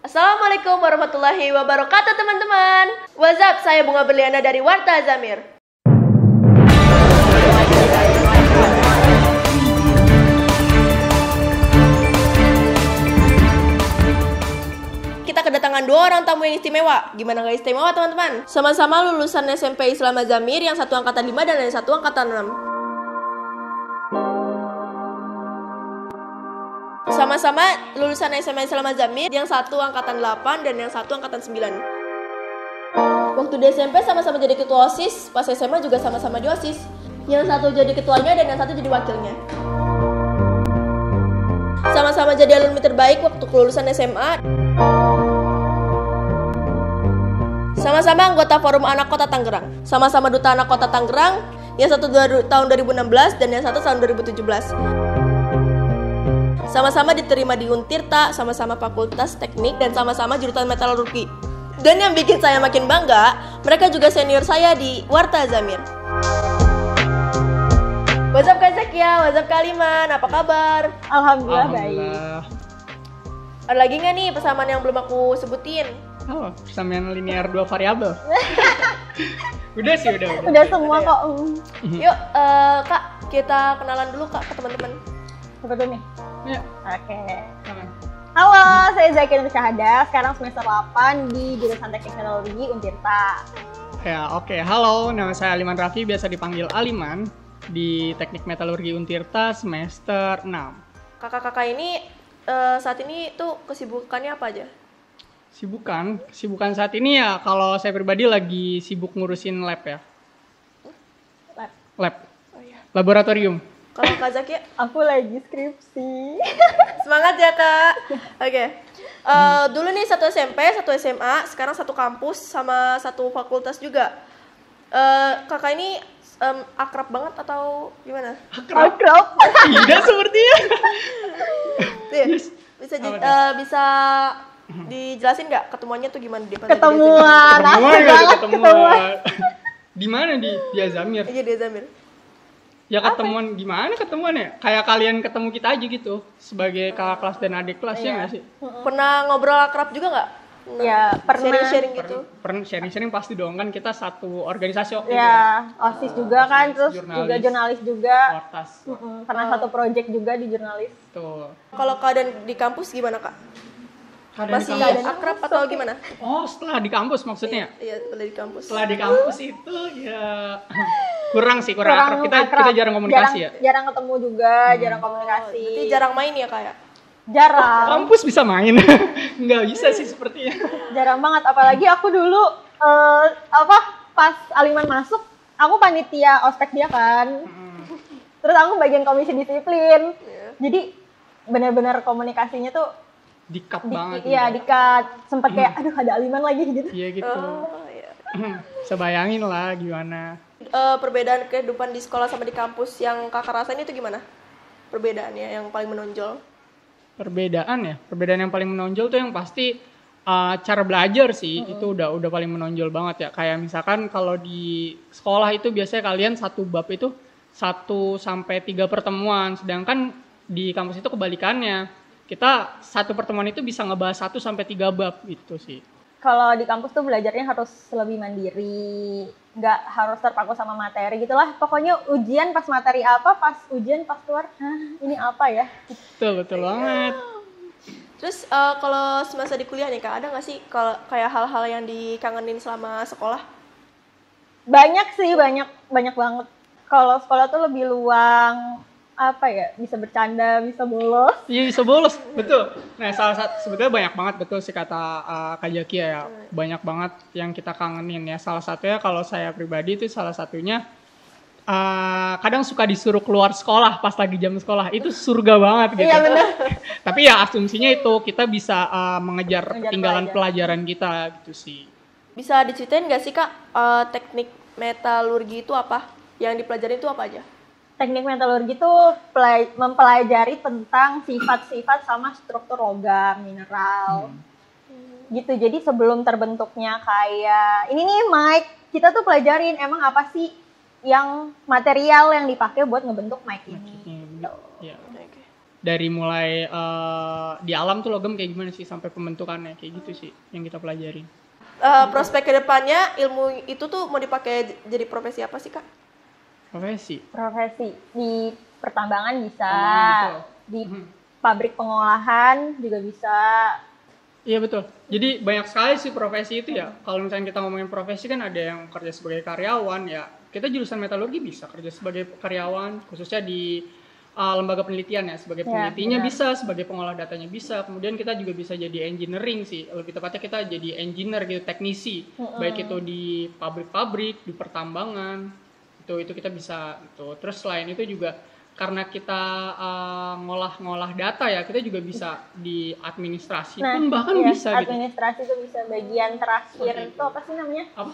Assalamualaikum warahmatullahi wabarakatuh teman-teman. What's up, saya Bunga Berliana dari Warta Zamir. Kita kedatangan dua orang tamu yang istimewa. Gimana gak istimewa teman-teman? Sama-sama lulusan SMP Islam Zamir, yang satu angkatan 5 dan yang satu angkatan 6. Sama-sama lulusan SMA Islam Zamir, yang satu angkatan 8 dan yang satu angkatan 9. Waktu di SMP sama-sama jadi ketua OSIS, pas SMA juga sama-sama di OSIS. Yang satu jadi ketuanya dan yang satu jadi wakilnya. Sama-sama jadi alumni terbaik waktu kelulusan SMA. Sama-sama anggota Forum Anak Kota Tangerang. Sama-sama Duta Anak Kota Tangerang, yang satu tahun 2016 dan yang satu tahun 2017. Sama-sama diterima di Untirta, sama-sama Fakultas Teknik, dan sama-sama jurusan Metalurgi. Dan yang bikin saya makin bangga, mereka juga senior saya di Warta Zamir. What's up Kak Zakia, what's up Kak Liman, apa kabar? Alhamdulillah baik. Ada lagi nggak nih persamaan yang belum aku sebutin? Oh, persamaan linear 2 variabel. Udah sih, udah. Udah semua kok. Yuk, Kak, kita kenalan dulu Kak ke teman-teman. Apa tuh nih? Ya. Oke. Halo, saya Zakia Nur Syahada, sekarang semester 8 di jurusan Teknik Teknologi Untirta. Ya, oke. Halo, nama saya Aliman Raffi, biasa dipanggil Aliman, di Teknik Metalurgi Untirta semester 6. Kakak-kakak ini saat ini tuh kesibukannya apa aja? Kesibukan saat ini ya, kalau saya pribadi lagi sibuk ngurusin lab ya. Lab. Oh iya. Laboratorium. Kalau Kak Zakia? Aku lagi skripsi. Semangat ya Kak. Oke. Dulu nih satu SMP, satu SMA, sekarang satu kampus sama satu fakultas juga. Kakak ini akrab banget atau gimana? Akrab. Tidak sepertinya. Yes. Bisa dijelasin nggak ketemuannya tuh gimana dia? Ketemuan. Ketemuan. Di mana di Azamir? Iya di Azamir. Ya ketemuan gimana ketemuannya? Kayak kalian ketemu kita aja gitu sebagai kakak kelas dan adik kelas ya nggak sih? Pernah ngobrol akrab juga nggak? Ya pernah. Sharing gitu. Pernah sharing gitu dong, kan kita satu organisasi waktu Ya OSIS juga kan, terus juga jurnalis juga. Wartas. Pernah satu project juga di jurnalis. Tuh. Kalau keadaan di kampus gimana Kak? Masih akrab atau gimana? Oh, setelah di kampus maksudnya? Iya, setelah di kampus. Setelah di kampus itu ya kurang akrab. Kita jarang komunikasi ya. Jarang ketemu juga, jarang komunikasi. Berarti jarang main ya Kak ya? Jarang. Kampus bisa main? Nggak bisa sih sepertinya. Jarang banget, apalagi aku dulu pas Aliman masuk, aku panitia ospek dia kan. Terus aku bagian komisi disiplin. Jadi benar-benar komunikasinya tuh Di-cut banget. Iya, di-cut. Sempat kayak aduh ada Aliman lagi gitu. Iya gitu. Iya. Sebayangin lah gimana. Perbedaan kehidupan di sekolah sama di kampus yang Kakak rasain itu gimana? Perbedaannya yang paling menonjol? Perbedaan yang paling menonjol tuh yang pasti cara belajar sih. Itu udah paling menonjol banget ya. Kayak misalkan kalau di sekolah itu biasanya kalian satu bab itu 1 sampai 3 pertemuan, sedangkan di kampus itu kebalikannya. Kita satu pertemuan itu bisa ngebahas 1 sampai 3 bab gitu sih. Kalau di kampus tuh belajarnya harus lebih mandiri, nggak harus terpaku sama materi gitulah. Pokoknya ujian pas materi apa, pas ujian pas keluar, ini apa ya? Betul banget. Terus kalau semasa di kuliah nih Kak, ada nggak sih kalau kayak hal-hal yang dikangenin selama sekolah? Banyak sih, banyak banget. Kalau sekolah tuh lebih luang, bisa bercanda, bisa bolos. Iya bisa bolos, betul. Nah salah satu sebetulnya banyak banget betul sih kata Kak Zakia ya, banyak banget yang kita kangenin ya. Salah satunya kalau saya pribadi itu kadang suka disuruh keluar sekolah pas lagi jam sekolah, itu surga banget gitu. Iya benar. Tapi ya asumsinya itu kita bisa mengejar ketinggalan pelajaran kita gitu sih. Bisa diceritain nggak sih Kak teknik metalurgi itu apa? Yang dipelajari itu apa aja? Teknik metalurgi itu mempelajari tentang sifat-sifat sama struktur logam, mineral. Gitu. Jadi sebelum terbentuknya kayak ini nih mic, kita tuh pelajarin emang apa sih yang material yang dipakai buat ngebentuk mic ini. Ya. dari mulai di alam tuh logam kayak gimana sih sampai pembentukannya kayak gitu sih yang kita pelajarin. Prospek kedepannya ilmu itu tuh mau dipakai jadi profesi apa sih Kak? Profesi di pertambangan bisa, gitu. di pabrik pengolahan juga bisa. Iya betul. Jadi banyak sekali sih profesi itu ya. Kalau misalnya kita ngomongin profesi kan ada yang kerja sebagai karyawan ya. Kita jurusan metalurgi bisa kerja sebagai karyawan, khususnya di lembaga penelitian ya. Sebagai penelitinya bisa, sebagai pengolah datanya bisa. Kemudian kita juga bisa jadi engineering sih. Lebih tepatnya kita jadi engineer gitu, teknisi. Baik itu di pabrik-pabrik, di pertambangan. Itu kita bisa gitu. Terus selain itu juga karena kita ngolah data ya, kita juga bisa di administrasi pun bahkan bisa gitu. Administrasi itu bisa bagian terakhir itu apa sih namanya? Apa?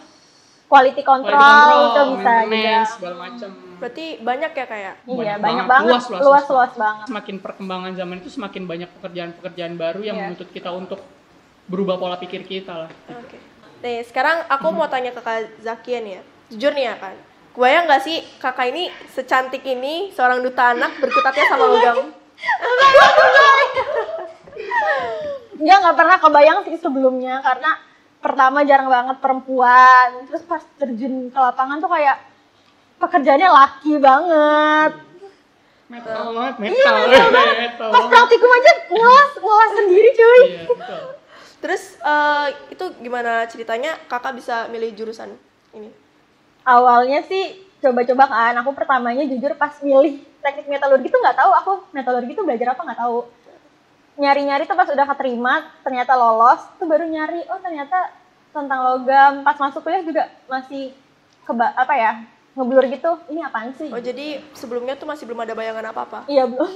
Quality control itu bisa juga. Segala macam. Berarti banyak ya kayak? Iya, banyak banget. Luas banget. Semakin perkembangan zaman itu semakin banyak pekerjaan-pekerjaan baru yang menuntut kita untuk berubah pola pikir kita lah. Oke. Nih, sekarang aku mau tanya ke Kak Zakia nih ya. Jujur nih ya kan. Kebayang gak sih kakak ini secantik ini, seorang duta anak berkutatnya sama logam? Nggak pernah kebayang sih sebelumnya, karena pertama jarang banget perempuan, terus pas terjun ke lapangan tuh kayak pekerjaannya laki banget. Metal banget, metal. Pas praktikum aja ngulas sendiri cuy. Iya, betul. Terus itu gimana ceritanya kakak bisa milih jurusan ini? Awalnya sih coba-coba kan, aku pertamanya jujur pas milih teknik metalurgi tuh nggak tahu aku metalurgi tuh belajar apa, nggak tahu. Nyari-nyari tuh pas udah keterima, ternyata lolos, tuh baru nyari, oh ternyata tentang logam. Pas masuk kuliah juga masih ngeblur gitu, ini apaan sih? Oh jadi sebelumnya tuh masih belum ada bayangan apa-apa? Iya belum.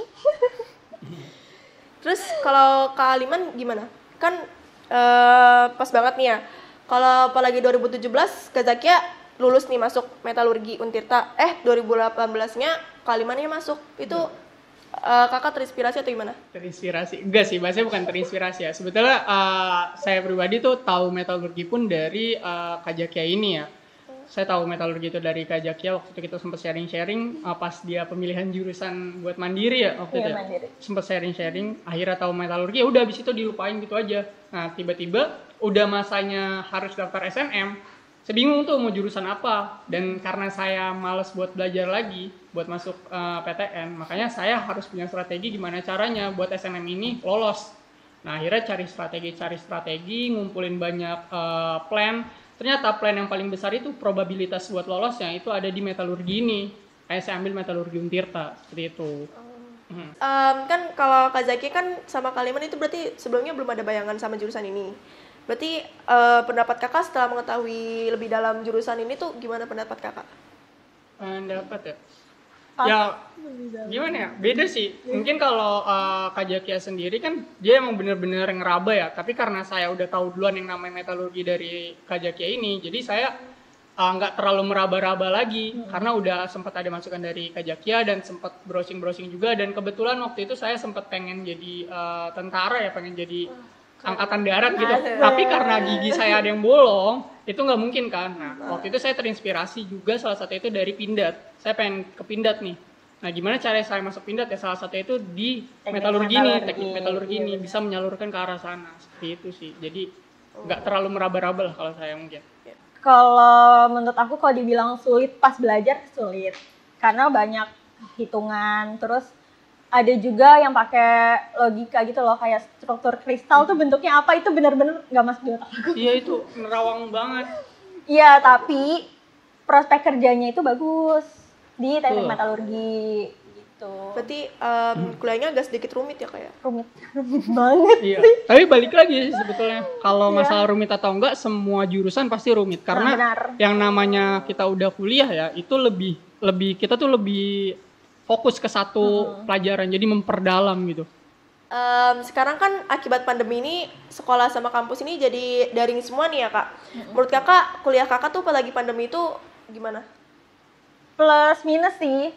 Terus kalau Kak Aliman gimana? Kan pas banget nih ya, kalau apalagi 2017 Kak Zakia lulus nih masuk metalurgi Untirta, 2018-nya Kalimannya masuk, itu kakak terinspirasi atau gimana? Terinspirasi? Enggak sih, bahasanya bukan terinspirasi ya. Sebetulnya saya pribadi tuh tahu metalurgi pun dari Kak Zakia ini ya. Saya tahu metalurgi itu dari Kak Zakia, waktu itu kita sempat sharing-sharing pas dia pemilihan jurusan buat mandiri ya waktu itu. Mandiri. Sempat sharing-sharing, akhirnya tahu metalurgi, ya udah habis itu dilupain gitu aja. Nah, tiba-tiba udah masanya harus daftar SNM. Saya bingung tuh mau jurusan apa, dan karena saya males buat belajar lagi buat masuk PTN, makanya saya harus punya strategi gimana caranya buat SNM ini lolos. Nah akhirnya cari strategi, ngumpulin banyak plan. Ternyata plan yang paling besar itu probabilitas buat lolosnya itu ada di metalurgi ini. Saya ambil metalurgi Untirta seperti itu. Kan kalau Kak Zakia kan sama Kaliman itu berarti sebelumnya belum ada bayangan sama jurusan ini. Berarti pendapat kakak setelah mengetahui lebih dalam jurusan ini tuh gimana pendapat kakak? Pendapat ya? Ya gimana ya? Beda sih. Mungkin kalau Kak Zakia sendiri kan dia emang bener-bener ngeraba ya. Tapi karena saya udah tahu duluan yang namanya metalurgi dari Kak Zakia ini, jadi saya nggak terlalu meraba-raba lagi karena udah sempat ada masukan dari Kak Zakia dan sempat browsing juga, dan kebetulan waktu itu saya sempat pengen jadi tentara ya, pengen jadi angkatan darat gitu. Tapi karena gigi saya ada yang bolong, itu nggak mungkin kan. Nah, waktu itu saya terinspirasi juga salah satu itu dari Pindad. Saya pengen ke Pindad nih. Nah, gimana cara saya masuk Pindad ya? Salah satu itu di metalurgi nih, teknik metalurgi ini bisa menyalurkan ke arah sana. Seperti itu sih. Jadi nggak terlalu meraba-raba lah kalau saya mungkin. Kalau menurut aku kalau dibilang sulit pas belajar sulit. Karena banyak hitungan, terus ada juga yang pakai logika gitu loh, kayak struktur kristal tuh bentuknya apa, itu benar-benar nggak masuk di otak aku. Iya, itu nerawang banget. Iya, tapi prospek kerjanya itu bagus di teknik metalurgi gitu. Berarti kuliahnya agak sedikit rumit ya kayak? Rumit banget. Iya. Tapi balik lagi sih sebetulnya, kalau masalah rumit atau enggak, semua jurusan pasti rumit karena yang namanya kita udah kuliah ya, itu lebih kita tuh lebih fokus ke satu pelajaran, jadi memperdalam gitu. Sekarang kan akibat pandemi ini sekolah sama kampus ini jadi daring semua nih ya kak. Menurut kakak, kuliah kakak tuh apalagi pandemi itu gimana? Plus minus sih.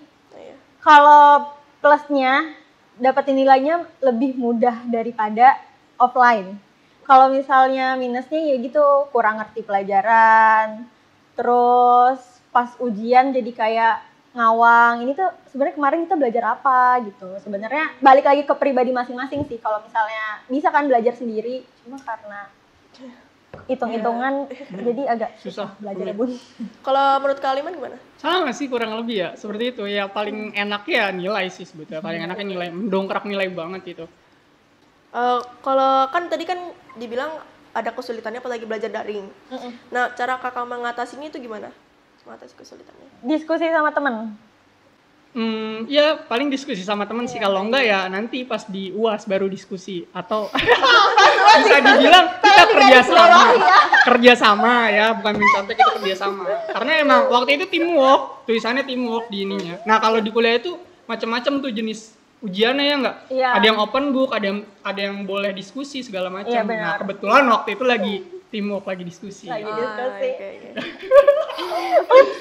Kalau plusnya dapetin nilainya lebih mudah daripada offline. Kalau misalnya minusnya ya gitu, kurang ngerti pelajaran. Terus pas ujian jadi kayak ngawang. Ini tuh sebenarnya kemarin kita belajar apa gitu. Sebenarnya balik lagi ke pribadi masing-masing sih. Kalau misalnya bisa kan belajar sendiri, cuma karena hitung-hitungan jadi agak susah belajar Bun. Kalau menurut kalian gimana? Sama sih kurang lebih ya, seperti itu ya. Paling enak ya nilai sih sebetulnya, paling enaknya nilai, mendongkrak nilai banget itu. Kalau kan tadi kan dibilang ada kesulitannya apalagi belajar daring. Nah, cara kakak mengatasinya itu gimana? Mengatasi kesulitannya? Diskusi sama temen. Ya paling diskusi sama temen sih, kalau enggak ya nanti pas di UAS baru diskusi atau bisa dibilang kita kerjasama ya, bukan mencontek, itu kerjasama karena emang waktu itu teamwork, tulisannya teamwork di ininya. Nah kalau di kuliah itu macam-macam tuh jenis ujiannya ya enggak, ada yang open book, ada yang boleh diskusi segala macam. Nah kebetulan waktu itu lagi teamwork, lagi diskusi. Okay.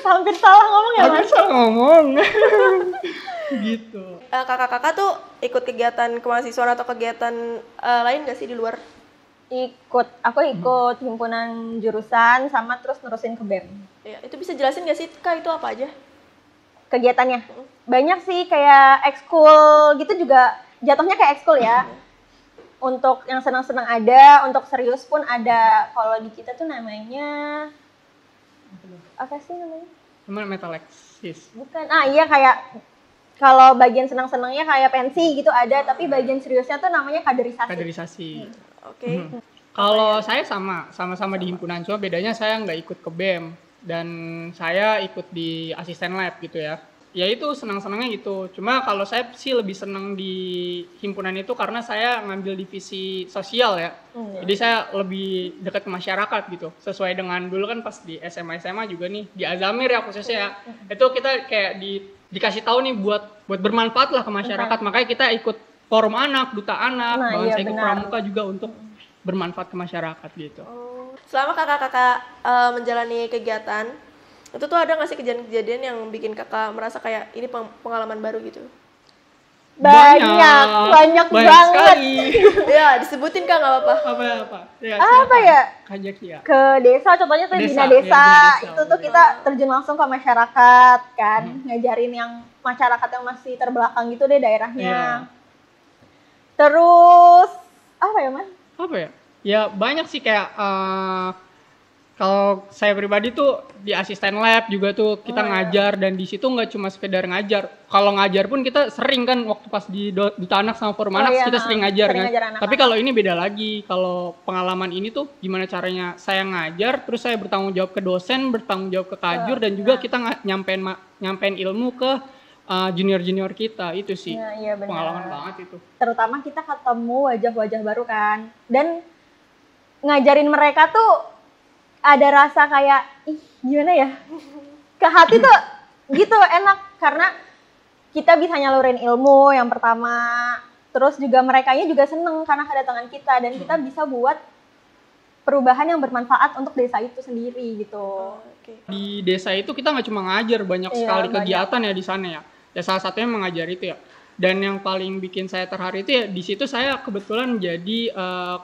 Hampir salah ngomong ya Mas? Hampir salah ngomong. Gitu. Kakak-kakak tuh ikut kegiatan kemahasiswaan atau kegiatan lain nggak sih di luar? Aku ikut himpunan jurusan sama terus nerusin ke BEM. Ya, itu bisa jelasin nggak sih Kak, itu apa aja kegiatannya? Banyak sih, kayak ekskul gitu juga, jatuhnya kayak ekskul ya. Untuk yang senang-senang ada, untuk serius pun ada. Kalau di kita tuh namanya apa sih namanya? Namanya metalexis. Bukan. Iya, kayak kalau bagian senang-senangnya kayak pensi gitu ada, tapi bagian seriusnya tuh namanya kaderisasi. Oke. Kalau saya sama-sama di himpunan, cuma bedanya saya nggak ikut ke BEM dan saya ikut di asisten lab gitu ya. Ya itu senang-senangnya gitu. Cuma kalau saya sih lebih senang di himpunan itu karena saya ngambil divisi sosial ya. Jadi saya lebih dekat ke masyarakat gitu. Sesuai dengan dulu kan pas di SMA juga nih, di Azamir ya khususnya ya. Itu kita kayak dikasih tahu nih buat bermanfaat lah ke masyarakat. Makanya kita ikut forum anak, duta anak, bahkan saya ikut pramuka juga untuk bermanfaat ke masyarakat gitu. Selama kakak-kakak menjalani kegiatan, itu tuh ada nggak sih kejadian-kejadian yang bikin kakak merasa kayak ini pengalaman baru gitu? Banyak banget sekali. Ya disebutin Kak, nggak apa-apa. Apa ya? Kajak ya. Ke desa, contohnya tuh Bina Desa. Itu tuh kita terjun langsung ke masyarakat kan, ngajarin yang masyarakat yang masih terbelakang gitu deh daerahnya. Terus apa ya Mas? Ya banyak sih, kayak kalau saya pribadi tuh di asisten lab juga tuh kita ngajar, dan di situ nggak cuma sekedar ngajar. Kalau ngajar pun kita sering kan waktu pas di Duta Anak sama Forum Anak kita sering ngajar kan. Tapi kalau ini beda lagi. Kalau pengalaman ini tuh gimana caranya saya ngajar, terus saya bertanggung jawab ke dosen, bertanggung jawab ke kajur, dan juga kita nyampein ilmu ke junior kita. Itu sih pengalaman banget itu. Terutama kita ketemu wajah-wajah baru kan, dan ngajarin mereka tuh ada rasa kayak gimana ya, ke hati tuh gitu enak, karena kita bisa nyalurin ilmu yang pertama, terus juga merekanya juga seneng karena kedatangan kita, dan kita bisa buat perubahan yang bermanfaat untuk desa itu sendiri gitu. Di desa itu kita nggak cuma ngajar, banyak sekali kegiatan ya di sana ya. Ya salah satunya mengajar itu ya. Dan yang paling bikin saya terharu itu ya, di situ saya kebetulan jadi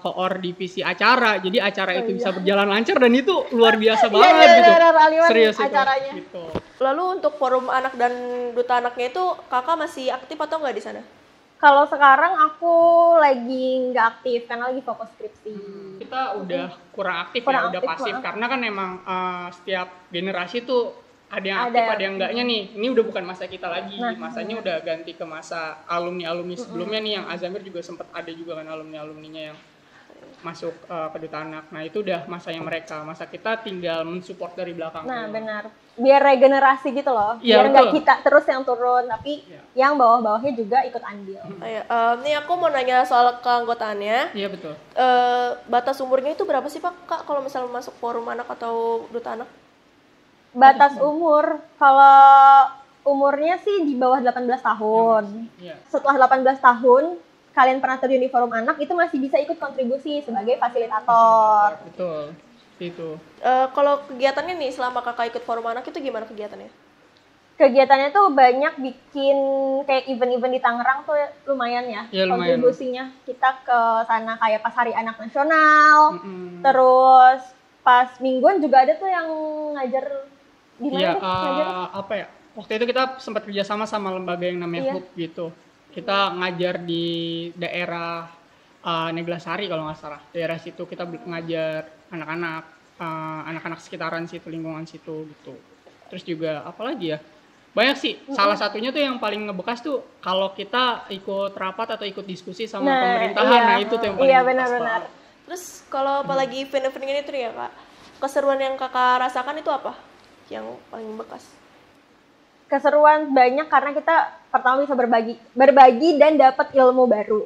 koor divisi acara. Jadi acara itu bisa berjalan lancar, dan itu luar biasa banget gitu. Serius acaranya. Itu. Gitu. Lalu untuk forum anak dan duta anaknya itu kakak masih aktif atau nggak di sana? Kalau sekarang aku lagi nggak aktif karena lagi fokus skripsi. Kita udah kurang aktif udah pasif. Karena kan emang setiap generasi tuh ada yang aktif, ada yang enggaknya nih. Ini udah bukan masa kita lagi, masanya udah ganti ke masa alumni sebelumnya nih, yang Azamir juga sempat ada juga kan alumninya yang masuk ke Duta Anak. Nah itu udah masanya mereka, masa kita tinggal mensupport dari belakang. Nah benar, biar regenerasi gitu loh, biar nggak kita terus yang turun, tapi yang bawah-bawahnya juga ikut andil. Nih aku mau nanya soal keanggotaannya. Iya betul. Batas umurnya itu berapa sih Pak Kak kalau misalnya masuk forum anak atau Duta Anak? Batas umur, kalau umurnya sih di bawah 18 tahun. Setelah 18 tahun, kalian pernah terjun di forum anak, itu masih bisa ikut kontribusi sebagai fasilitator. Betul, itu. Kalau kegiatannya nih, selama kakak ikut forum anak itu gimana kegiatannya? Kegiatannya tuh banyak bikin kayak event-event di Tangerang tuh lumayan ya, kontribusinya. Kita ke sana kayak pas Hari Anak Nasional, terus pas mingguan juga ada tuh yang ngajar. Iya, apa ya? waktu itu kita sempat kerjasama sama lembaga yang namanya HUB gitu. Kita ngajar di daerah Neglasari kalau nggak salah. Daerah situ kita ngajar anak-anak sekitaran situ, lingkungan situ gitu. Terus juga apalagi ya, banyak sih. Salah satunya tuh yang paling ngebekas tuh kalau kita ikut rapat atau ikut diskusi sama pemerintahan. Nah itu tuh yang paling benar-benar. Terus kalau apalagi event-event ini tuh ya kak, keseruan yang kakak rasakan itu apa yang paling bekas? Keseruan banyak karena kita pertama bisa berbagi dan dapat ilmu baru.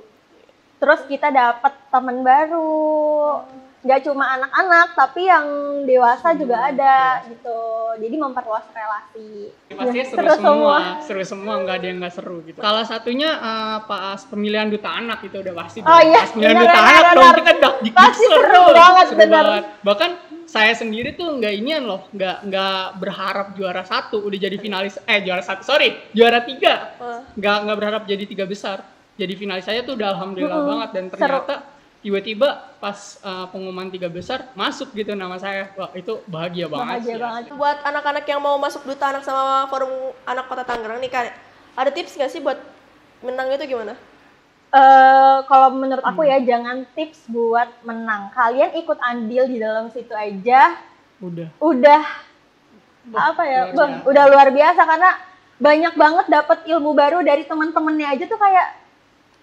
Terus kita dapat teman baru. Nggak cuma anak-anak, tapi yang dewasa juga ada gitu. Jadi memperluas relasi. Pastinya seru semua, nggak ada yang nggak seru gitu. Salah satunya pas pemilihan duta anak itu udah pasti. Pas pemilihan duta anak dong kita pasti seru banget, bener. Bahkan saya sendiri tuh nggak berharap juara 1, udah jadi finalis. Juara 3. Nggak berharap jadi 3 besar. Jadi finalis saya tuh udah alhamdulillah banget, dan ternyata tiba-tiba pas pengumuman 3 besar masuk gitu nama saya. Wah, itu bahagia banget. Buat anak-anak yang mau masuk duta anak sama Forum Anak Kota Tangerang nih kan, ada tips nggak sih buat menang itu gimana? Kalau menurut aku ya, jangan tips buat menang. Kalian ikut andil di dalam situ aja. Udah udah luar biasa, karena banyak banget dapat ilmu baru dari teman-temannya aja tuh, kayak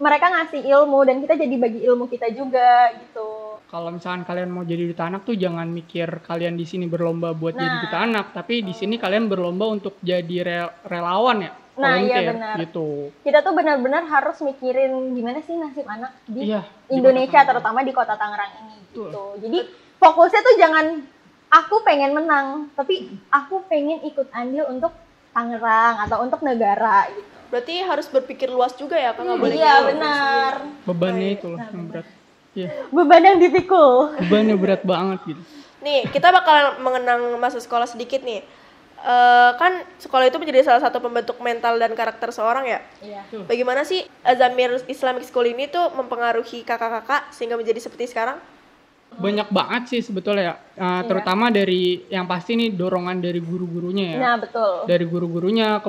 mereka ngasih ilmu dan kita jadi bagi ilmu kita juga gitu. Kalau misalkan kalian mau jadi duta anak tuh jangan mikir kalian di sini berlomba buat jadi duta anak, tapi di sini kalian berlomba untuk jadi relawan ya. Iya benar. Gitu. Kita tuh benar-benar harus mikirin gimana sih nasib anak di Indonesia, terutama di Kota Tangerang ini gitu. Jadi fokusnya tuh jangan aku pengen menang, tapi aku pengen ikut andil untuk Tangerang atau untuk negara gitu. Berarti harus berpikir luas juga ya, kan nggak boleh. Iya benar. Bebannya itu loh yang berat. Iya. Beban yang dipikul. Bebannya berat banget gitu. Nih kita bakalan mengenang masa sekolah sedikit nih. Kan sekolah itu menjadi salah satu pembentuk mental dan karakter seorang ya. Iya. Bagaimana sih Azamir Islamic School ini tuh mempengaruhi kakak-kakak sehingga menjadi seperti sekarang? Banyak banget sih sebetulnya ya, terutama dari yang pasti nih dorongan dari guru-gurunya ya. Nah betul. Dari guru-gurunya,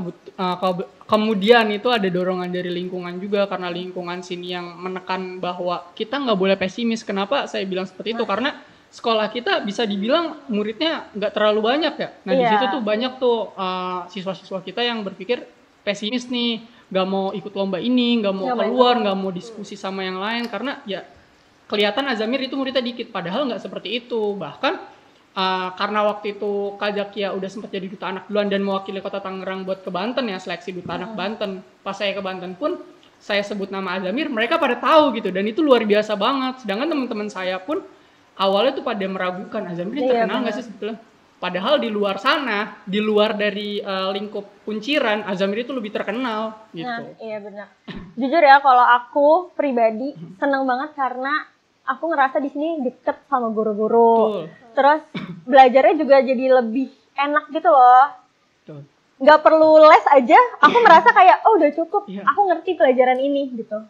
kemudian itu ada dorongan dari lingkungan juga, karena lingkungan sini yang menekan bahwa kita nggak boleh pesimis. Kenapa saya bilang seperti itu? Karena sekolah kita bisa dibilang muridnya nggak terlalu banyak ya. Nah di situ tuh banyak tuh siswa-siswa kita yang berpikir pesimis nih, nggak mau ikut lomba ini, nggak mau keluar, nggak mau diskusi sama yang lain, karena ya kelihatan Azamir itu muridnya dikit, padahal nggak seperti itu. Bahkan karena waktu itu Kak Zakia udah sempat jadi duta anak duluan dan mewakili Kota Tangerang buat ke Banten ya, seleksi duta anak Banten. Pas saya ke Banten pun saya sebut nama Azamir, mereka pada tahu gitu, dan itu luar biasa banget. Sedangkan teman-teman saya pun awalnya tuh pada meragukan, Azamir ini terkenal nggak sih sebetulnya? Padahal di luar sana, di luar dari lingkup kunciran, Azamir itu lebih terkenal gitu. Nah, iya benar. Jujur ya, kalau aku pribadi senang banget karena aku ngerasa di sini deket sama guru-guru. Terus belajarnya juga jadi lebih enak gitu loh. Nggak perlu les aja, aku merasa kayak udah cukup. Aku ngerti pelajaran ini gitu.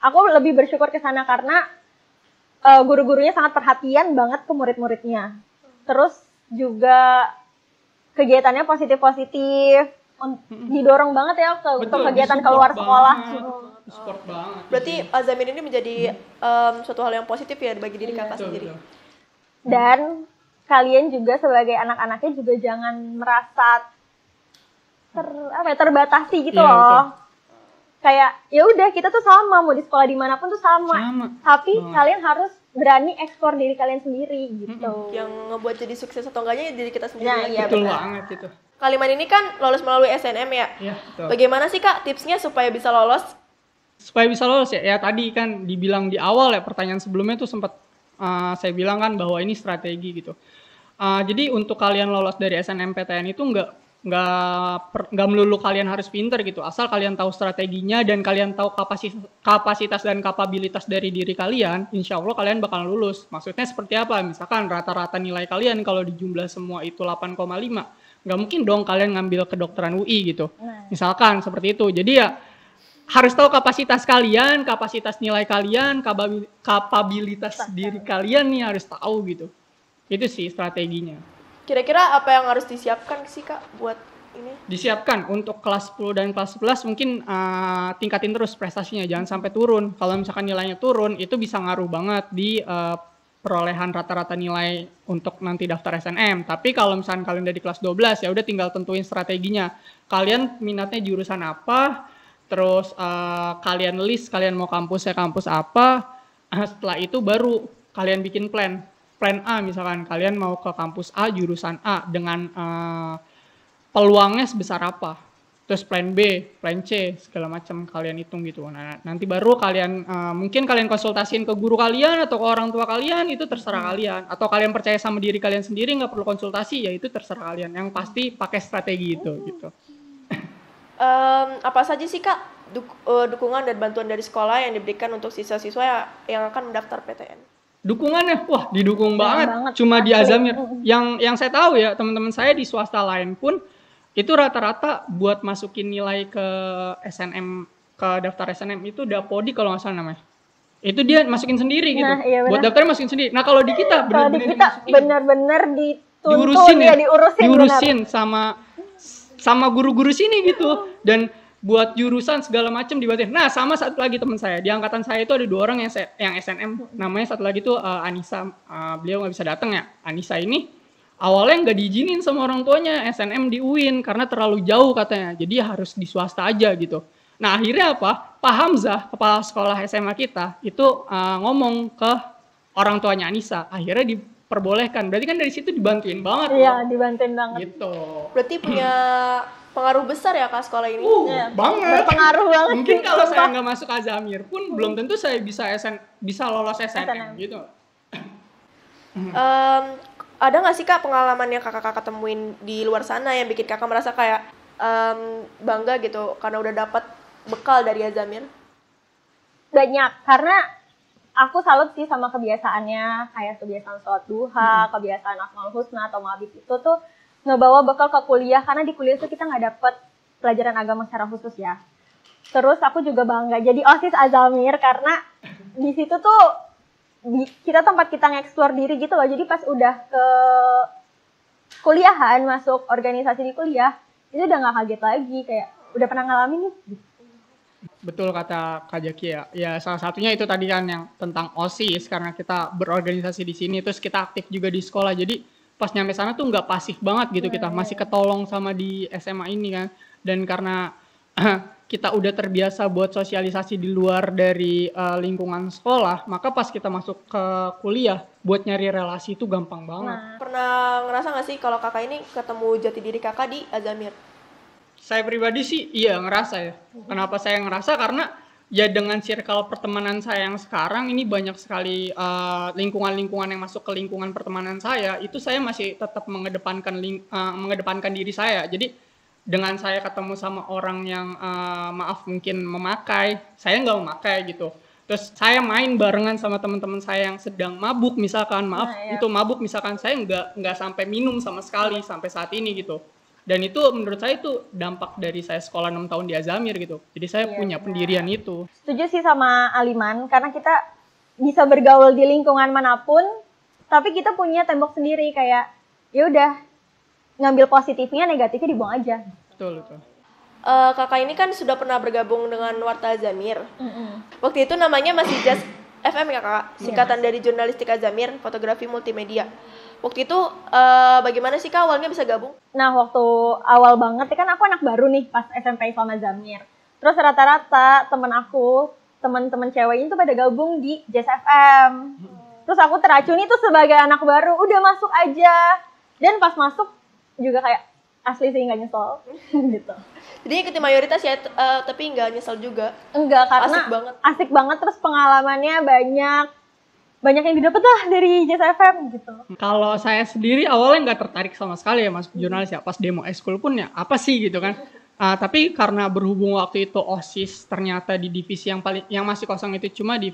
Aku lebih bersyukur ke sana karena guru-gurunya sangat perhatian banget ke murid-muridnya. Terus juga kegiatannya positif-positif. Didorong banget ya untuk kegiatan keluar sekolah. Sport banget. Berarti Azamir ini menjadi suatu hal yang positif ya bagi diri kakak sendiri. Dan kalian juga sebagai anak-anaknya juga jangan merasa terbatasi gitu loh. Kayak ya udah kita tuh sama, mau di sekolah dimanapun tuh sama. Tapi kalian harus berani eksplor diri kalian sendiri gitu. Yang ngebuat jadi sukses atau enggaknya diri kita sendiri. Nah, iya, betul banget itu. Kalian ini kan lolos melalui SNM ya. Iya, betul. Bagaimana sih Kak tipsnya supaya bisa lolos? Supaya bisa lolos ya tadi kan dibilang di awal ya, pertanyaan sebelumnya tuh sempat saya bilang kan bahwa ini strategi gitu. Jadi untuk kalian lolos dari SNMPTN itu nggak melulu kalian harus pinter gitu, asal kalian tahu strateginya dan kalian tahu kapasitas dan kapabilitas dari diri kalian, insya Allah kalian bakal lulus. Maksudnya seperti apa? Misalkan rata-rata nilai kalian kalau dijumlah semua itu 8,5, nggak mungkin dong kalian ngambil kedokteran UI gitu. Misalkan seperti itu. Jadi ya harus tahu kapasitas kalian, kapasitas nilai kalian, kapabilitas diri kalian nih harus tahu gitu. Itu sih strateginya. Kira-kira apa yang harus disiapkan sih Kak buat ini? Disiapkan untuk kelas 10 dan kelas 11 mungkin tingkatin terus prestasinya, jangan sampai turun. Kalau misalkan nilainya turun, itu bisa ngaruh banget di perolehan rata-rata nilai untuk nanti daftar SNM. Tapi kalau misalkan kalian udah di kelas 12, ya udah tinggal tentuin strateginya. Kalian minatnya jurusan apa, terus kalian list kalian mau kampus apa. Setelah itu baru kalian bikin plan A, misalkan kalian mau ke kampus A jurusan A dengan peluangnya sebesar apa, terus plan B, plan C, segala macam kalian hitung gitu. Nah, nanti baru kalian mungkin kalian konsultasiin ke guru kalian atau ke orang tua kalian, itu terserah kalian. Atau kalian percaya sama diri kalian sendiri, nggak perlu konsultasi, ya itu terserah kalian. Yang pasti pakai strategi itu gitu. Apa saja sih Kak dukungan dan bantuan dari sekolah yang diberikan untuk siswa-siswa yang akan mendaftar PTN? Dukungannya, wah didukung banget. Cuma di Azamir. Yang saya tahu ya, teman-teman saya di swasta lain pun itu rata-rata buat masukin nilai ke SNM, ke daftar SNM itu Dapodi kalau nggak salah namanya. Itu dia masukin sendiri gitu. Nah, iya buat daftarnya masukin sendiri. Nah kalau di kita benar-benar dituntun diurusin sama guru-guru sini gitu. Dan buat jurusan segala macam dibatin. Nah sama satu lagi teman saya di angkatan saya itu ada 2 orang yang SNM. Namanya satu lagi tuh Anissa. Beliau nggak bisa datang ya. Anissa ini awalnya nggak diizinin sama orang tuanya SNM di UIN karena terlalu jauh katanya, jadi harus di swasta aja gitu. Nah akhirnya apa? Pak Hamzah, kepala sekolah SMA kita itu ngomong ke orang tuanya Anissa, akhirnya diperbolehkan. Berarti kan dari situ dibantuin banget. Iya, dibantuin banget. Gitu. Berarti punya pengaruh besar ya Kak sekolah ini? Banget. Berpengaruh banget. Mungkin kalau saya nggak masuk Azamir pun belum tentu saya bisa lolos SNM gitu. Ada nggak sih Kak pengalaman yang kakak-kakak temuin di luar sana yang bikin kakak merasa kayak bangga gitu karena udah dapat bekal dari Azamir? Banyak, karena aku salut sih sama kebiasaannya, kayak kebiasaan sholat duha, kebiasaan Asmaul Husna atau Mabit itu tuh ngebawa bekal ke kuliah, karena di kuliah tuh kita nggak dapet pelajaran agama secara khusus ya. Terus aku juga bangga jadi OSIS Azamir karena di situ tuh kita tempat kita nge-explore diri gitu loh. Jadi pas udah ke kuliahan, masuk organisasi di kuliah, itu udah gak kaget lagi, kayak udah pernah ngalamin nih. Betul kata Kak Jaki ya. Ya salah satunya itu tadi kan yang tentang OSIS, karena kita berorganisasi di sini, terus kita aktif juga di sekolah. Jadi pas nyampe sana tuh nggak pasif banget gitu, kita masih ketolong sama di SMA ini kan. Dan karena kita udah terbiasa buat sosialisasi di luar dari lingkungan sekolah, maka pas kita masuk ke kuliah, buat nyari relasi itu gampang banget. Pernah ngerasa nggak sih kalau kakak ini ketemu jati diri kakak di Azamir? Saya pribadi sih iya ngerasa ya. Kenapa saya ngerasa? Karena ya dengan circle pertemanan saya yang sekarang ini banyak sekali lingkungan-lingkungan yang masuk ke lingkungan pertemanan saya, itu saya masih tetap mengedepankan diri saya. Jadi dengan saya ketemu sama orang yang maaf mungkin memakai, saya nggak memakai gitu. Terus saya main barengan sama teman-teman saya yang sedang mabuk misalkan, itu mabuk misalkan, saya nggak sampai minum sama sekali sampai saat ini gitu. Dan itu menurut saya itu dampak dari saya sekolah 6 tahun di Azamir gitu. Jadi saya punya pendirian itu. Setuju sih sama Aliman, karena kita bisa bergaul di lingkungan manapun, tapi kita punya tembok sendiri, kayak ya udah ngambil positifnya, negatifnya dibuang aja. Betul, betul. Kakak ini kan sudah pernah bergabung dengan Warta Azamir. Waktu itu namanya masih Just FM ya Kak, singkatan dari Jurnalistik Azamir, Fotografi Multimedia. Waktu itu bagaimana sih Kak awalnya bisa gabung? Nah waktu awal banget kan aku anak baru nih pas SMP Islam Azamir. Terus rata-rata teman-teman cewek itu pada gabung di Just FM. Terus aku teracuni tuh sebagai anak baru, udah masuk aja. Dan pas masuk juga kayak asli sih nggak nyesel gitu. Jadi ikuti mayoritas ya, tapi nggak nyesel juga. Enggak, karena asik banget terus pengalamannya banyak yang didapat lah dari Just FM gitu. Kalau saya sendiri awalnya nggak tertarik sama sekali ya masuk jurnalis ya, pas demo eskul pun ya apa sih gitu kan. Tapi karena berhubung waktu itu OSIS ternyata di divisi yang masih kosong itu cuma di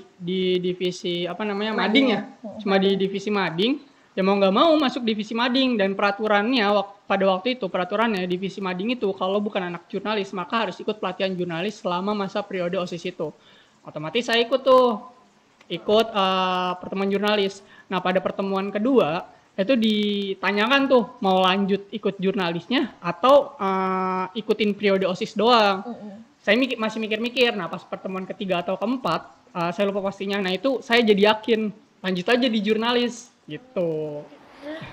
divisi Mading ya, cuma di divisi Mading. Ya mau nggak mau masuk divisi Mading, dan peraturannya pada waktu itu peraturannya divisi Mading itu kalau bukan anak jurnalis maka harus ikut pelatihan jurnalis selama masa periode OSIS itu. Otomatis saya ikut pertemuan jurnalis. Nah pada pertemuan kedua itu ditanyakan tuh mau lanjut ikut jurnalisnya atau ikutin periode OSIS doang. Saya masih mikir-mikir. Nah pas pertemuan ketiga atau keempat, saya lupa pastinya. Nah itu saya jadi yakin lanjut aja di jurnalis gitu.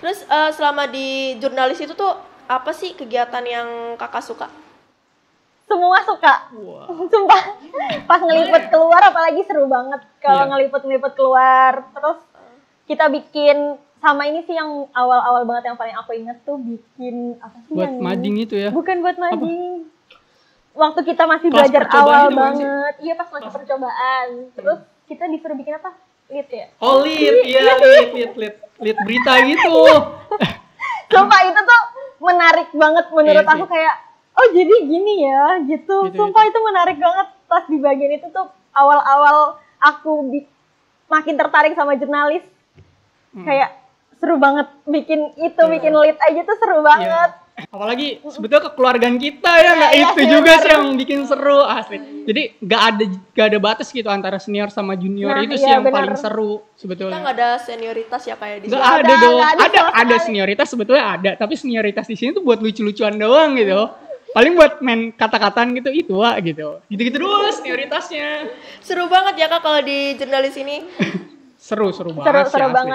Terus selama di jurnalis itu tuh apa sih kegiatan yang kakak suka? Semua suka. Sumpah. Pas ngeliput keluar apalagi seru banget. Kalau ngeliput keluar. Terus kita bikin, sama ini sih yang awal-awal banget yang paling aku inget tuh bikin apa sih buat yang mading itu ya? Bukan buat mading. Waktu kita masih belajar awal banget. Iya pas masih percobaan. Terus kita disuruh bikin apa? Lead ya? Oh lead, iya lead berita gitu. Sumpah itu tuh menarik banget menurut aku kayak, oh jadi gini ya gitu. Sumpah itu menarik banget pas di bagian itu tuh awal-awal aku makin tertarik sama jurnalis. Kayak seru banget bikin itu, bikin lead aja tuh seru banget. Apalagi sebetulnya kekeluargaan kita ya, itu juga sih yang bikin seru asli. Jadi gak ada batas gitu antara senior sama junior, itu sih yang paling seru sebetulnya. Kita gak ada senioritas ya kayak di sini. Gak ada dong, ada senioritas sebetulnya ada, tapi senioritas di sini tuh buat lucu-lucuan doang gitu. Paling buat main kata-kataan gitu, itu gitu. Gitu-gitu doang senioritasnya. Seru banget ya Kak kalau di jurnalis ini. Seru banget.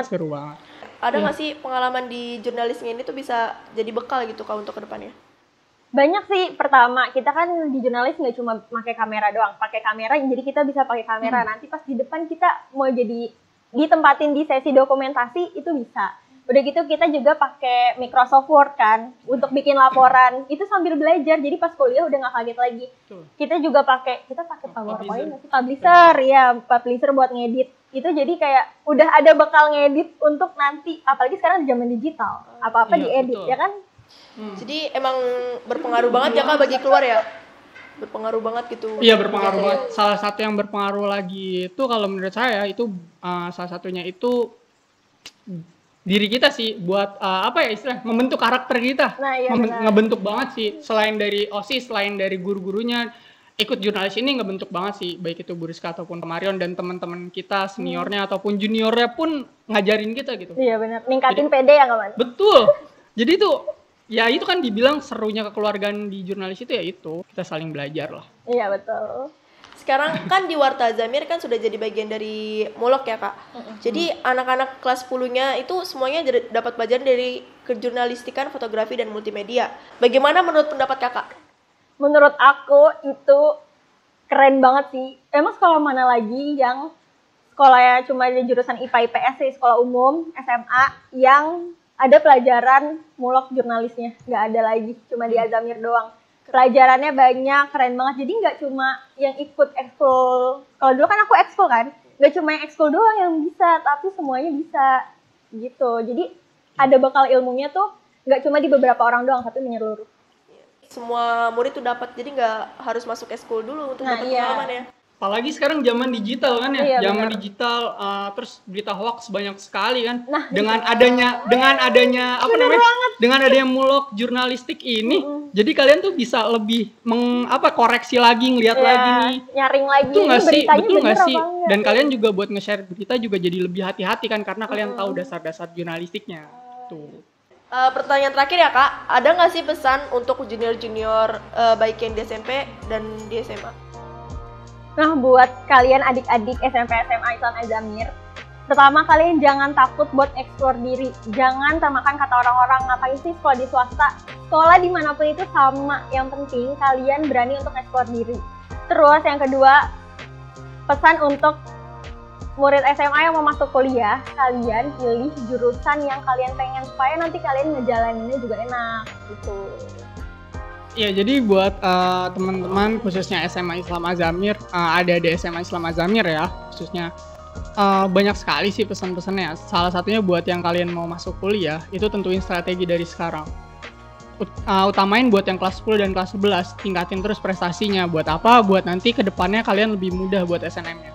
Seru banget. Ada nggak sih pengalaman di jurnalisnya ini tuh bisa jadi bekal gitu Kak untuk kedepannya? Banyak sih. Pertama, kita kan di jurnalis nggak cuma pakai kamera doang. Pakai kamera, jadi kita bisa pakai kamera. Nanti pas di depan kita mau jadi ditempatin di sesi dokumentasi, itu bisa. Udah gitu kita juga pakai Microsoft Word kan untuk bikin laporan. Itu sambil belajar, jadi pas kuliah udah nggak kaget lagi. Kita juga pakai PowerPoint, publisher buat ngedit. Itu jadi kayak udah ada bakal ngedit untuk nanti, apalagi sekarang di zaman digital, apa-apa diedit, ya kan? Jadi emang berpengaruh banget ya Kak bagi keluar ya? Berpengaruh banget gitu. Iya berpengaruh banget. Salah satu yang berpengaruh lagi itu kalau menurut saya itu salah satunya itu diri kita sih, buat membentuk karakter kita. Nah, iya, ngebentuk banget sih, selain dari OSIS, selain dari guru-gurunya. Ikut jurnalis ini ngebentuk banget sih, baik itu Bu Rizka ataupun Marion dan teman-teman kita seniornya ataupun juniornya pun ngajarin kita gitu. Iya benar, ningkatin PD ya kawan. Betul. Jadi itu kan dibilang serunya kekeluargaan di jurnalis itu ya itu kita saling belajar lah. Iya betul. Sekarang kan di Warta Zamir kan sudah jadi bagian dari Mulok ya Kak. Jadi anak-anak kelas 10-nya itu semuanya dapat pelajaran dari kejurnalistikan, fotografi dan multimedia. Bagaimana menurut pendapat Kakak? Menurut aku itu keren banget sih. Emang sekolah mana lagi yang sekolahnya cuma di jurusan IPA IPS sih, sekolah umum, SMA, yang ada pelajaran mulok jurnalisnya? Nggak ada lagi, cuma di Azamir doang. Pelajarannya banyak, keren banget. Jadi nggak cuma yang ikut ekskul. Kalau dulu kan aku ekskul kan, nggak cuma yang ekskul doang yang bisa, tapi semuanya bisa gitu. Jadi ada bakal ilmunya tuh nggak cuma di beberapa orang doang, tapi menyeluruh. Semua murid tuh dapat, jadi nggak harus masuk eskul dulu untuk dapat pengalaman ya. Apalagi sekarang zaman digital kan ya, zaman bener. Digital, terus berita hoax banyak sekali kan. Nah, dengan adanya mulok jurnalistik ini, jadi kalian tuh bisa lebih koreksi lagi, ngeliat lagi nih. Nyaring lagi. Betul nggak sih? Betul nggak sih? Enggak? Dan kalian juga buat nge-share berita juga jadi lebih hati-hati kan, karena kalian tahu dasar-dasar jurnalistiknya. Tuh. Pertanyaan terakhir ya Kak, ada nggak sih pesan untuk junior-junior baik yang di SMP dan di SMA? Nah, buat kalian adik-adik SMP SMA Islam Azamir, pertama kalian jangan takut buat eksplor diri. Jangan termakan kata orang-orang, ngapain sih sekolah di swasta? Sekolah dimanapun itu sama, yang penting kalian berani untuk eksplor diri. Terus yang kedua, pesan untuk murid SMA yang mau masuk kuliah, kalian pilih jurusan yang kalian pengen supaya nanti kalian ngejalaninnya juga enak gitu. Ya, jadi buat teman-teman khususnya SMA Islam Azamir, ada di SMA Islam Azamir ya khususnya, banyak sekali sih pesan-pesannya. Salah satunya buat yang kalian mau masuk kuliah, itu tentuin strategi dari sekarang. Utamain buat yang kelas 10 dan kelas 11, tingkatin terus prestasinya. Buat apa? Buat nanti kedepannya kalian lebih mudah buat SNM-nya.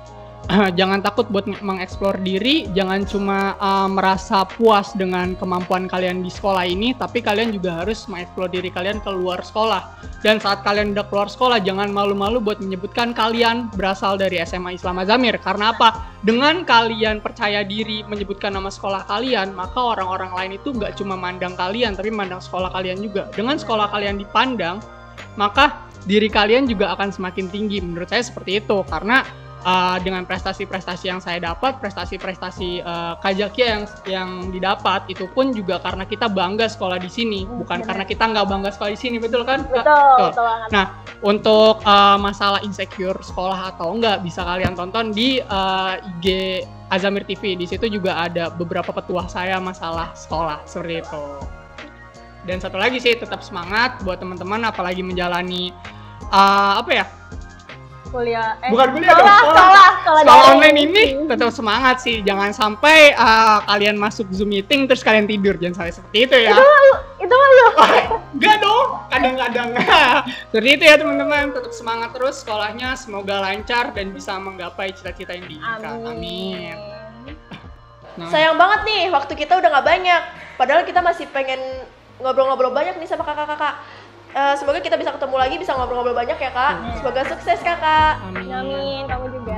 jangan takut buat mengeksplor diri, jangan cuma merasa puas dengan kemampuan kalian di sekolah ini, tapi kalian juga harus mengeksplor diri kalian keluar sekolah. Dan saat kalian udah keluar sekolah, jangan malu-malu buat menyebutkan kalian berasal dari SMA Islam Azamir. Karena apa? Dengan kalian percaya diri menyebutkan nama sekolah kalian, maka orang-orang lain itu nggak cuma mandang kalian, tapi mandang sekolah kalian juga. Dengan sekolah kalian dipandang, maka diri kalian juga akan semakin tinggi. Menurut saya seperti itu, karena dengan prestasi-prestasi yang saya dapat, prestasi-prestasi Kak Zakia yang didapat, itu pun juga karena kita bangga sekolah di sini, bukan karena kita nggak bangga sekolah di sini, betul kan? Betul banget. Nah, untuk masalah insecure sekolah atau enggak, bisa kalian tonton di IG Azamir TV. Di situ juga ada beberapa petuah saya masalah sekolah, seperti itu. Dan satu lagi sih, tetap semangat buat teman-teman, apalagi menjalani kuliah sekolah online ini, tetap semangat sih. Jangan sampai kalian masuk Zoom meeting terus kalian tidur, jangan sampai seperti itu ya. Itu malu. Enggak dong, kadang-kadang. Seperti itu ya teman-teman, tetap semangat terus sekolahnya, semoga lancar dan bisa menggapai cita-cita yang diinginkan. Amin. Nah. Sayang banget nih, waktu kita udah nggak banyak. Padahal kita masih pengen ngobrol-ngobrol banyak nih sama kakak-kakak. Semoga kita bisa ketemu lagi, bisa ngobrol-ngobrol banyak ya kak. Semoga sukses kakak. Amin. Amin, kamu juga.